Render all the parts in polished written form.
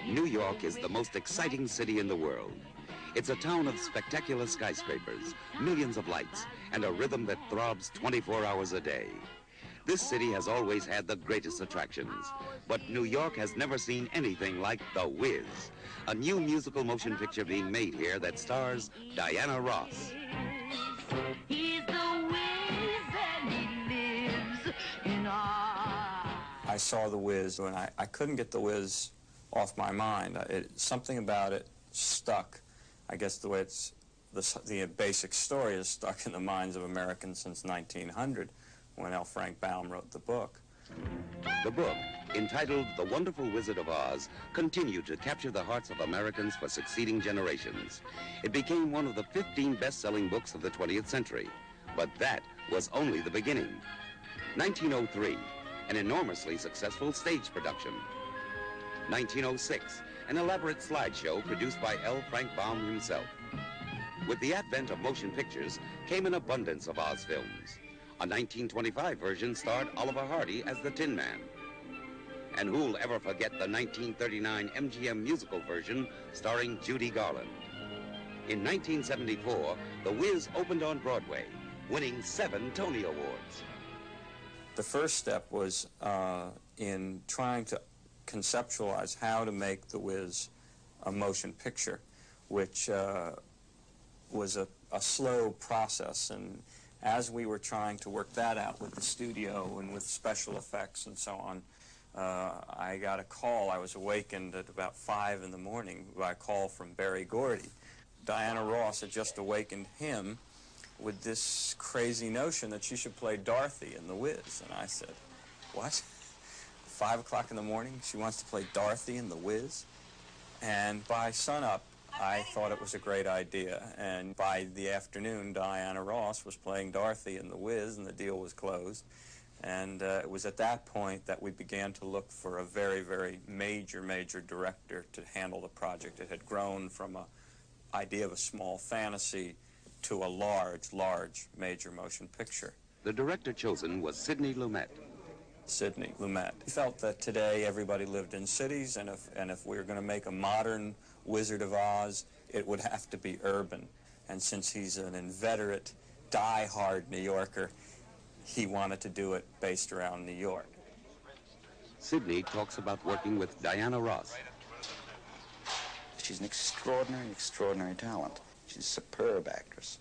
New York is the most exciting city in the world. It's a town of spectacular skyscrapers, millions of lights, and a rhythm that throbs 24 hours a day. This city has always had the greatest attractions, but New York has never seen anything like The Wiz, a new musical motion picture being made here that stars Diana Ross. He's the Wiz and he lives in I saw The Wiz and I couldn't get The Wiz off my mind. Something about it stuck. I guess the way the basic story is stuck in the minds of Americans since 1900 when L. Frank Baum wrote the book. The book, entitled The Wonderful Wizard of Oz, continued to capture the hearts of Americans for succeeding generations. It became one of the 15 best-selling books of the 20th century. But that was only the beginning. 1903, an enormously successful stage production. 1906, an elaborate slideshow produced by L. Frank Baum himself. With the advent of motion pictures came an abundance of Oz films. A 1925 version starred Oliver Hardy as the Tin Man. And who'll ever forget the 1939 MGM musical version starring Judy Garland? In 1974, The Wiz opened on Broadway, winning 7 Tony Awards. The first step was in trying to conceptualize how to make The Wiz a motion picture, which was a slow process. And as we were trying to work that out with the studio and with special effects and so on, I got a call. I was awakened at about 5 in the morning by a call from Berry Gordy. Diana Ross had just awakened him with this crazy notion that she should play Dorothy in The Wiz. And I said, what? 5 o'clock in the morning, she wants to play Dorothy in The Wiz? And by sunup, I thought it was a great idea. And by the afternoon, Diana Ross was playing Dorothy in The Wiz, and the deal was closed. And it was at that point that we began to look for a very, very major director to handle the project. It had grown from an idea of a small fantasy to a large major motion picture. The director chosen was Sidney Lumet. Sidney Lumet. He felt that today everybody lived in cities, and if we were going to make a modern Wizard of Oz, it would have to be urban. And since he's an inveterate, die-hard New Yorker, he wanted to do it based around New York. Sidney talks about working with Diana Ross. She's an extraordinary talent. She's a superb actress.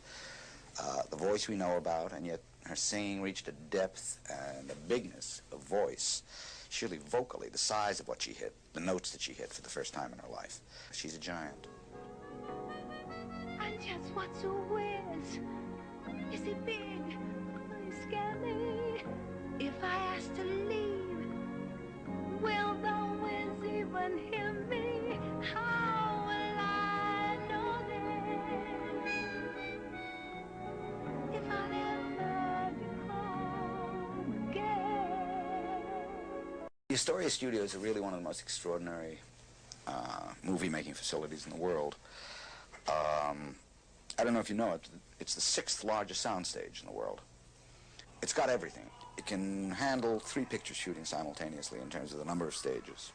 The voice we know about, and yet her singing reached a depth and a bigness of voice, surely vocally, the size of what she hit, the notes that she hit for the first time in her life. She's a giant. And just what's a Wiz? Is he big? Will he scare me? If I ask to leave, will the Wiz even hear me? How will I know then if I'll ever get home again? The Astoria Studios are really one of the most extraordinary movie-making facilities in the world. I don't know if you know it, it's the 6th largest soundstage in the world. It's got everything. It can handle 3 pictures shooting simultaneously in terms of the number of stages.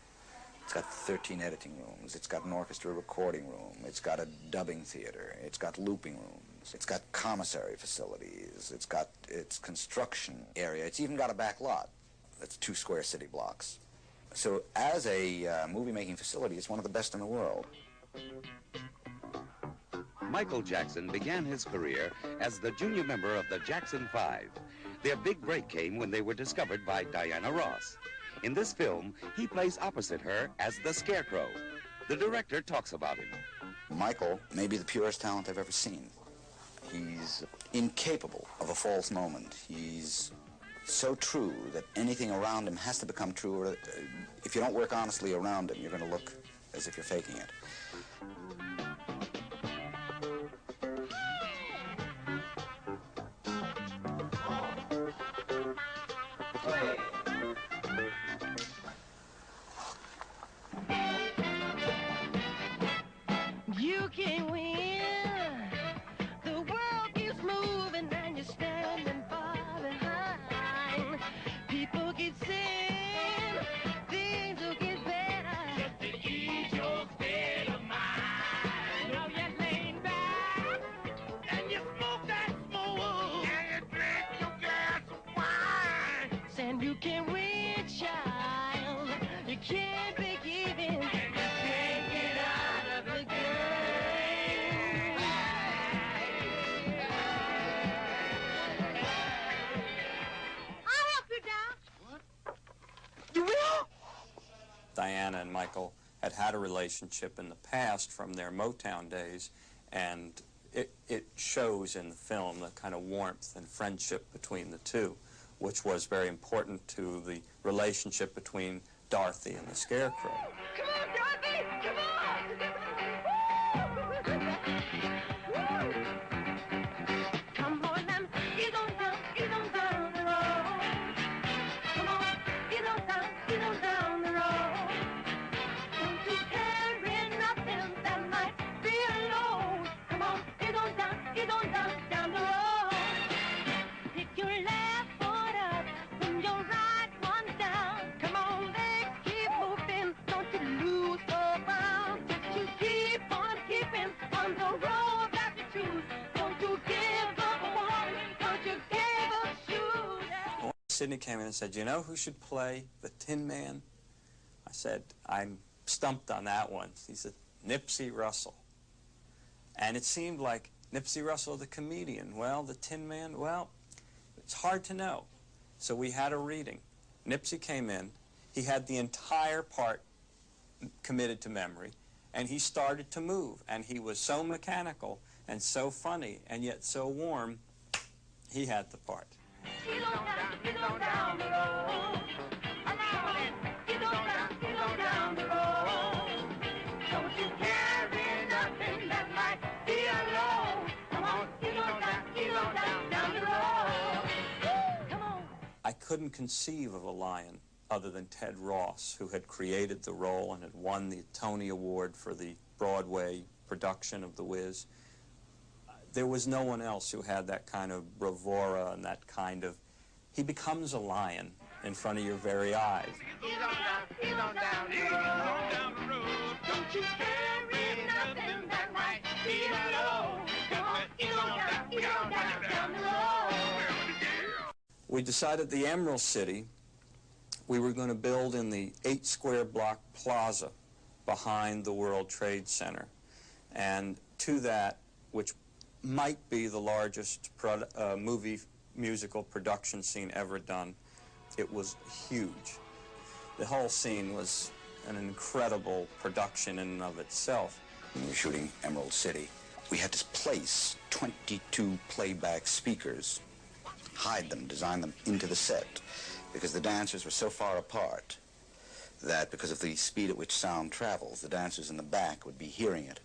It's got 13 editing rooms. It's got an orchestra recording room. It's got a dubbing theater. It's got looping rooms. It's got commissary facilities. It's got its construction area. It's even got a back lot. That's 2 square city blocks. So as a movie-making facility, it's one of the best in the world. Michael Jackson began his career as the junior member of the Jackson 5. Their big break came when they were discovered by Diana Ross. In this film, he plays opposite her as the Scarecrow. The director talks about him. Michael may be the purest talent I've ever seen. He's incapable of a false moment. He's so true that anything around him has to become true, or if you don't work honestly around him, you're going to look as if you're faking it. You can win. The world keeps moving and you're standing far behind. People keep saying things will get better. Just to ease your Garfunkel had had a relationship in the past from their Motown days, and it shows in the film the kind of warmth and friendship between the two, which was very important to the relationship between Dorothy and the Scarecrow. Come on, Dorothy! Come on! Come on and ease on down the road. Come on, ease on down the road. Don't you carry nothing that might be a load. Come on, ease on down the road. Pick your left foot up, bring your right one down. Come on, legs keep moving, don't you lose the ground. Just you keep on keeping on the road that you choose. Don't you give up walking, don't you give up shooting. Sidney came in and said, "You know who should play the Tin Man?" I said, "I'm stumped on that one." He said, "Nipsey Russell." And it seemed like Nipsey Russell, the comedian. Well, the Tin Man, well, it's hard to know. So we had a reading. Nipsey came in. He had the entire part committed to memory, and he started to move. And he was so mechanical and so funny and yet so warm, he had the part. Ease on down the road. Ease on down the road. Don't you carry nothing that might be a load. Come on, ease on down the road. Come on. I couldn't conceive of a lion other than Ted Ross, who had created the role and had won the Tony Award for the Broadway production of The Wiz. There was no one else who had that kind of bravura and that kind of... He becomes a lion in front of your very eyes. Ease on down the road. Don't you carry nothing that might be a load. Come on, ease on down the road. We decided the Emerald City we were going to build in the 8-square-block plaza behind the World Trade Center. And to that, which might be the largest musical production scene ever done, it was huge. The whole scene was an incredible production in and of itself. When we were shooting Emerald City, we had to place 22 playback speakers, hide them, design them into the set, because the dancers were so far apart that because of the speed at which sound travels, the dancers in the back would be hearing it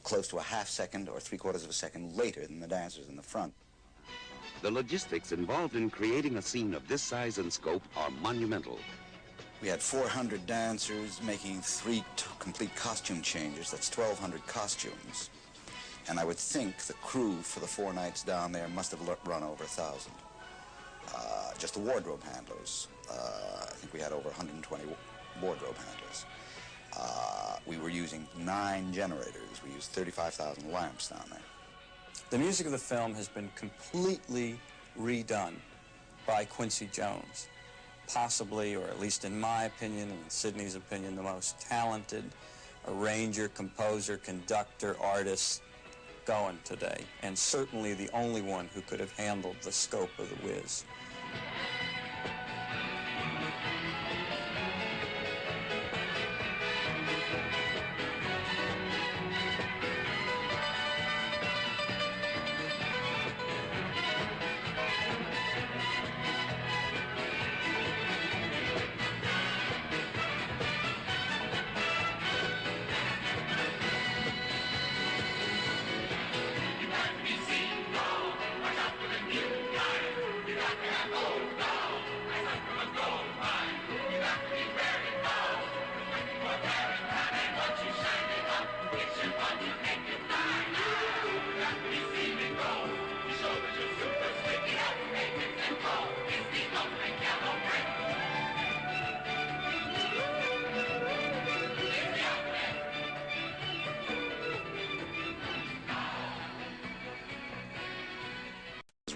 close to a half-second or three-quarters of a second later than the dancers in the front. The logistics involved in creating a scene of this size and scope are monumental. We had 400 dancers making 3 complete costume changes. That's 1,200 costumes. And I would think the crew for the 4 nights down there must have run over 1,000. Just the wardrobe handlers. I think we had over 120 wardrobe handlers. We were using 9 generators. We used 35,000 lamps down there. The music of the film has been completely redone by Quincy Jones. Possibly, or at least in my opinion and in Sidney's opinion, the most talented arranger, composer, conductor, artist going today, and certainly the only one who could have handled the scope of The Wiz.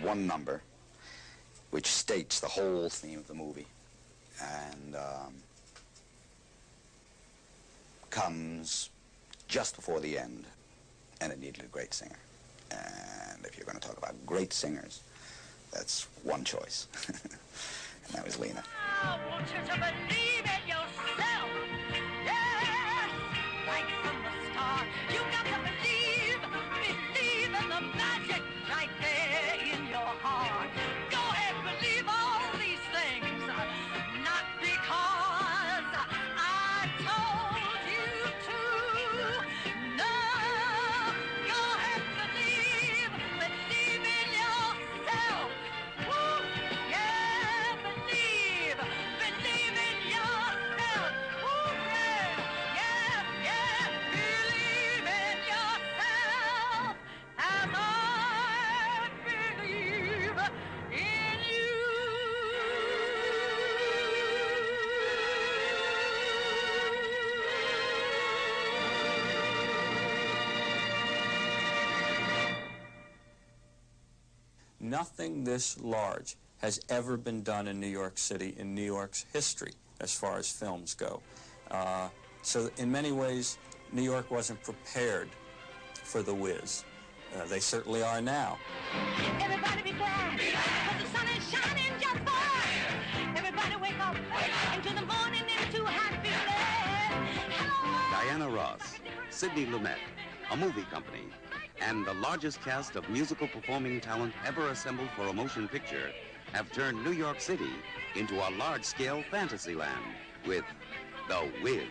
One number which states the whole theme of the movie and comes just before the end, and it needed a great singer. And if you're going to talk about great singers, that's one choice, and that was Lena. I want you to believe in yourself. told you to. No, go ahead, believe in yourself. Woo, yeah, believe in yourself. Woo, yeah, believe in yourself. As I believe in you. Nothing this large has ever been done in New York City in New York's history as far as films go. So in many ways, New York wasn't prepared for the whiz. They certainly are now. Everybody be glad, 'cause the sun is shining just for us. Everybody wake up into the morning into happiness. Hello. Diana Ross, Sidney Lumet, a movie company, and the largest cast of musical performing talent ever assembled for a motion picture have turned New York City into a large-scale fantasy land with The Wiz.